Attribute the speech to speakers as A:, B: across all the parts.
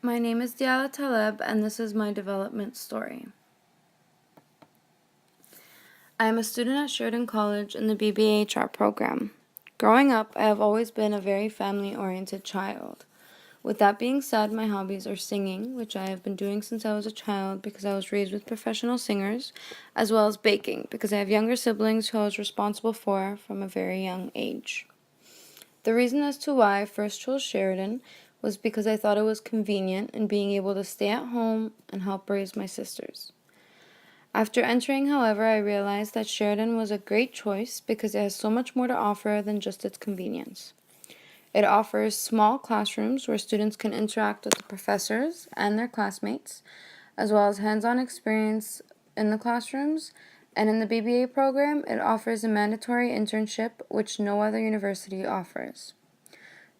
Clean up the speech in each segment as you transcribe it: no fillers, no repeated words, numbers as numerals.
A: My name is Diala Taleb, and this is my development story. I am a student at Sheridan College in the BBHR program. Growing up, I have always been a very family-oriented child. With that being said, my hobbies are singing, which I have been doing since I was a child because I was raised with professional singers, as well as baking because I have younger siblings who I was responsible for from a very young age. The reason as to why I first chose Sheridan was because I thought it was convenient in being able to stay at home and help raise my sisters. After entering, however, I realized that Sheridan was a great choice because it has so much more to offer than just its convenience. It offers small classrooms where students can interact with the professors and their classmates, as well as hands-on experience in the classrooms, and in the BBA program, it offers a mandatory internship which no other university offers.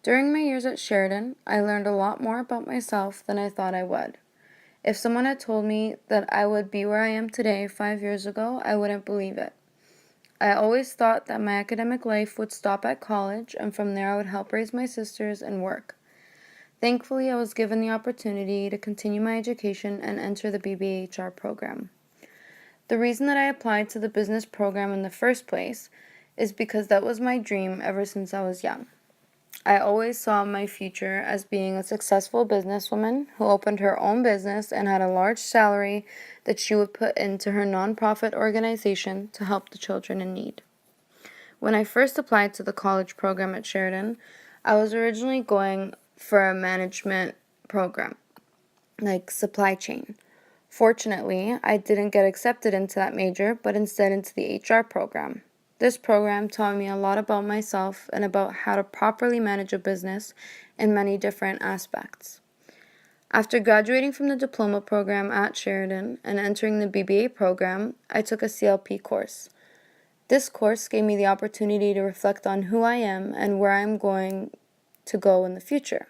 A: During my years at Sheridan, I learned a lot more about myself than I thought I would. If someone had told me that I would be where I am today 5 years ago, I wouldn't believe it. I always thought that my academic life would stop at college, and from there I would help raise my sisters and work. Thankfully, I was given the opportunity to continue my education and enter the BBHR program. The reason that I applied to the business program in the first place is because that was my dream ever since I was young. I always saw my future as being a successful businesswoman who opened her own business and had a large salary that she would put into her nonprofit organization to help the children in need. When I first applied to the college program at Sheridan, I was originally going for a management program, like supply chain. Fortunately, I didn't get accepted into that major, but instead into the HR program. This program taught me a lot about myself and about how to properly manage a business in many different aspects. After graduating from the diploma program at Sheridan and entering the BBA program, I took a CLP course. This course gave me the opportunity to reflect on who I am and where I'm going to go in the future.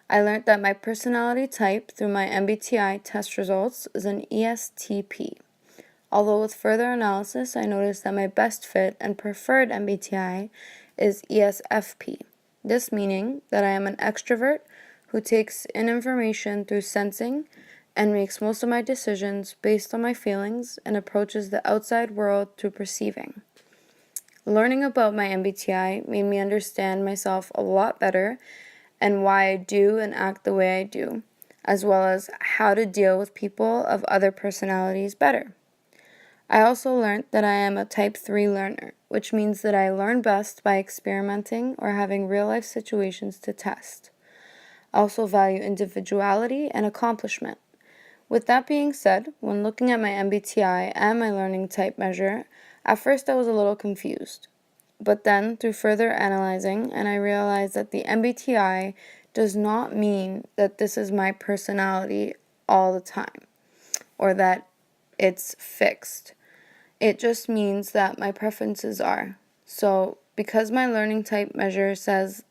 A: I learned that my personality type through my MBTI test results is an ESTP. Although with further analysis, I noticed that my best fit and preferred MBTI is ESFP. This meaning that I am an extrovert who takes in information through sensing and makes most of my decisions based on my feelings and approaches the outside world through perceiving. Learning about my MBTI made me understand myself a lot better and why I do and act the way I do, as well as how to deal with people of other personalities better. I also learned that I am a type 3 learner, which means that I learn best by experimenting or having real-life situations to test. I also value individuality and accomplishment. With that being said, when looking at my MBTI and my learning type measure, at first I was a little confused. But then, through further analyzing, and I realized that the MBTI does not mean that this is my personality all the time, or that it's fixed. It just means that my preferences are. So, because my learning type measure says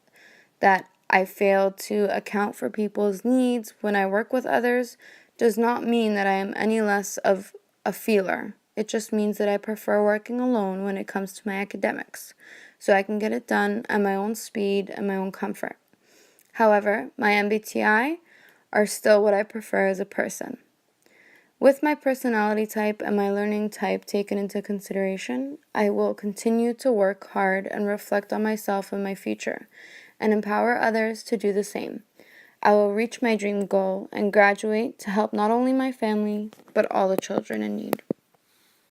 A: that I fail to account for people's needs when I work with others, does not mean that I am any less of a feeler. It just means that I prefer working alone when it comes to my academics, so I can get it done at my own speed and my own comfort. However, my MBTI are still what I prefer as a person. With my personality type and my learning type taken into consideration, I will continue to work hard and reflect on myself and my future, and empower others to do the same. I will reach my dream goal and graduate to help not only my family, but all the children in need.